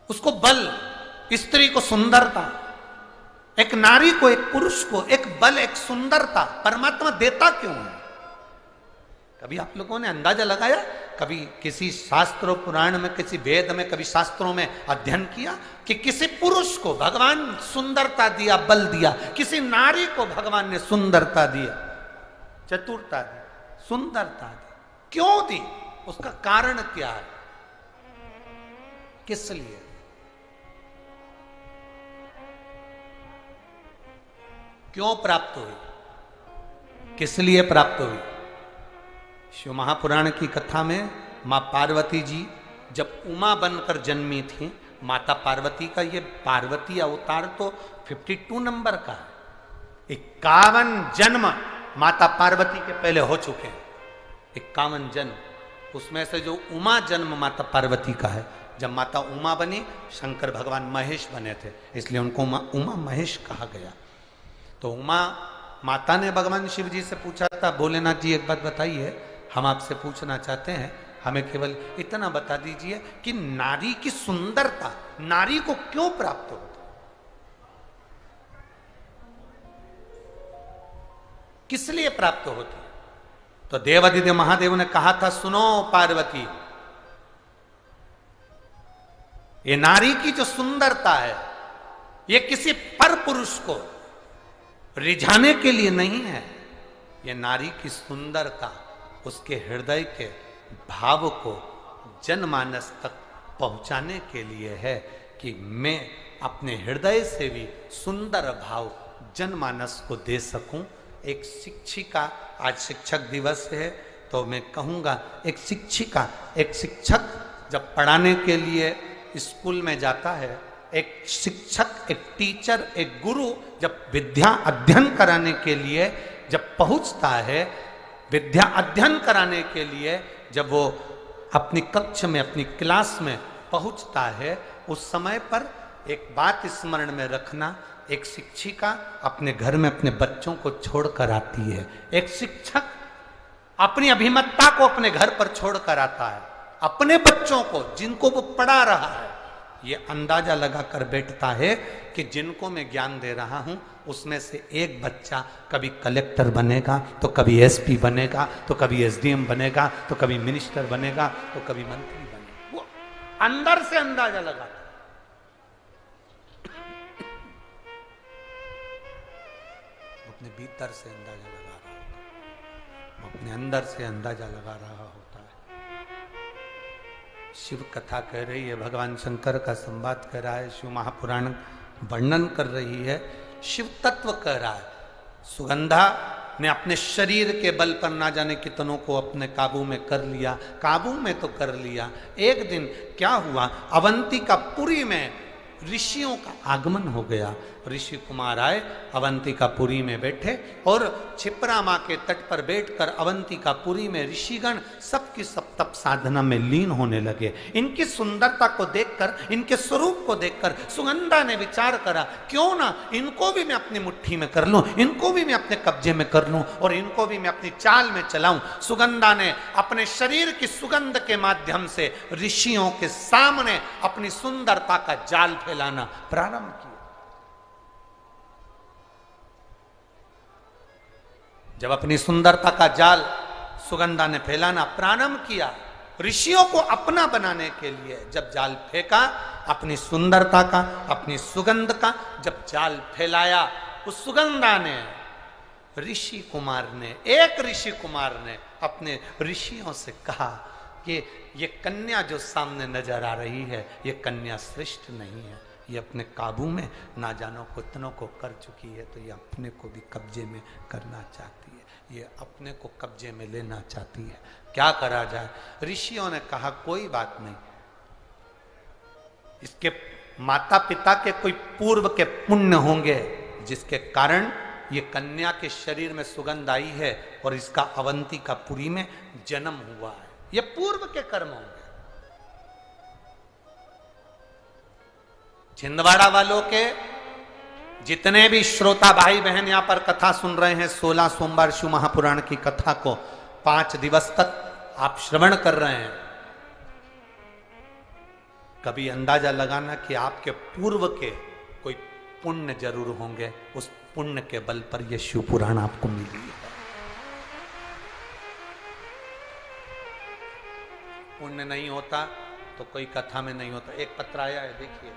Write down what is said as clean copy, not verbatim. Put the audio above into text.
उसको बल, स्त्री को सुंदरता, एक नारी को, एक पुरुष को एक बल, एक सुंदरता परमात्मा देता क्यों है? कभी आप लोगों ने अंदाजा लगाया? कभी किसी शास्त्रों पुराण में, किसी वेद में, कभी शास्त्रों में अध्ययन किया कि किसी पुरुष को भगवान सुंदरता दिया, बल दिया, किसी नारी को भगवान ने सुंदरता दिया, चतुरता दी, सुंदरता दी? क्यों दी? उसका कारण क्या है? किस लिए? क्यों प्राप्त हुई? किस लिए प्राप्त हुई? शिव महापुराण की कथा में मां पार्वती जी जब उमा बनकर जन्मी थी, माता पार्वती का ये पार्वती अवतार तो 52 नंबर का है। 51 जन्म माता पार्वती के पहले हो चुके हैं, 51 जन्म। उसमें से जो उमा जन्म माता पार्वती का है, जब माता उमा बनी, शंकर भगवान महेश बने थे, इसलिए उनको उमा महेश कहा गया। तो उमा माता ने भगवान शिव जी से पूछा था, भोलेनाथ जी एक बात बताइए, हम आपसे पूछना चाहते हैं, हमें केवल इतना बता दीजिए कि नारी की सुंदरता नारी को क्यों प्राप्त होती, किस लिए प्राप्त होती? तो देवादिदेव महादेव ने कहा था, सुनो पार्वती, ये नारी की जो सुंदरता है, ये किसी पर पुरुष को रिझाने के लिए नहीं है। ये नारी की सुंदरता उसके हृदय के भाव को जनमानस तक पहुंचाने के लिए है कि मैं अपने हृदय से भी सुंदर भाव जनमानस को दे सकूं। एक शिक्षिका, आज शिक्षक दिवस है, तो मैं कहूंगा एक शिक्षिका, एक शिक्षक जब पढ़ाने के लिए स्कूल में जाता है, एक शिक्षक, एक टीचर, एक गुरु जब विद्या अध्ययन कराने के लिए जब पहुंचता है, विद्या अध्ययन कराने के लिए जब वो अपनी कक्ष में, अपनी क्लास में पहुंचता है, उस समय पर एक बात स्मरण में रखना, एक शिक्षिका अपने घर में अपने बच्चों को छोड़कर आती है, एक शिक्षक अपनी अभिमतता को अपने घर पर छोड़कर आता है, अपने बच्चों को जिनको वो पढ़ा रहा है, ये अंदाजा लगाकर बैठता है कि जिनको मैं ज्ञान दे रहा हूं उसमें से एक बच्चा कभी कलेक्टर बनेगा, तो कभी एसपी बनेगा, तो कभी एसडीएम बनेगा, तो कभी मिनिस्टर बनेगा, तो कभी मंत्री बनेगा। वो अंदर से अंदाजा लगाता, अपने भीतर से अंदाजा लगा रहा होता, वो अपने अंदर से अंदाजा लगा रहा होता है। शिव कथा कह रही है, भगवान शंकर का संवाद कर रहा है, शिव महापुराण वर्णन कर रही है, शिव तत्व कह रहा है। सुगंधा ने अपने शरीर के बल पर ना जाने कितनों को अपने काबू में कर लिया, काबू में तो कर लिया। एक दिन क्या हुआ, अवंतिकापुरी में ऋषियों का आगमन हो गया। ऋषि कुमार आए, अवंतिकापुरी में बैठे और क्षिप्रा माँ के तट पर बैठकर अवंतिकापुरी में ऋषिगण सबकी सब तप साधना में लीन होने लगे। इनकी सुंदरता को देखकर, इनके स्वरूप को देखकर सुगंधा ने विचार करा, क्यों ना इनको भी मैं अपनी मुट्ठी में कर लूं, इनको भी मैं अपने कब्जे में कर लूं और इनको भी मैं अपनी चाल में चलाऊं। सुगंधा ने अपने शरीर की सुगंध के माध्यम से ऋषियों के सामने अपनी सुंदरता का जाल फैलाना प्रारंभ किया। जब अपनी सुंदरता का जाल सुगंधा ने फैलाना प्रारंभ किया, ऋषियों को अपना बनाने के लिए जब जाल फेंका, अपनी सुंदरता का, अपनी सुगंध का जब जाल फैलाया, उस सुगंधा ने, ऋषि कुमार ने, एक ऋषि कुमार ने अपने ऋषियों से कहा कि ये कन्या जो सामने नजर आ रही है, ये कन्या श्रेष्ठ नहीं है, ये अपने काबू में ना जानो कितनों को कर चुकी है, तो ये अपने को भी कब्जे में करना चाहती है, ये अपने को कब्जे में लेना चाहती है, क्या करा जाए। ऋषियों ने कहा कोई बात नहीं, इसके माता पिता के कोई पूर्व के पुण्य होंगे जिसके कारण ये कन्या के शरीर में सुगंध आई है और इसका अवंतिकापुरी में जन्म हुआ है, ये पूर्व के कर्म होंगे। छिंदवाड़ा वालों के जितने भी श्रोता भाई बहन यहां पर कथा सुन रहे हैं, 16 सोमवार शिव महापुराण की कथा को 5 दिवस तक आप श्रवण कर रहे हैं, कभी अंदाजा लगाना कि आपके पूर्व के कोई पुण्य जरूर होंगे, उस पुण्य के बल पर यह शिव पुराण आपको मिली है। पुण्य नहीं होता तो कोई कथा में नहीं होता। एक पत्र आया है, देखिए।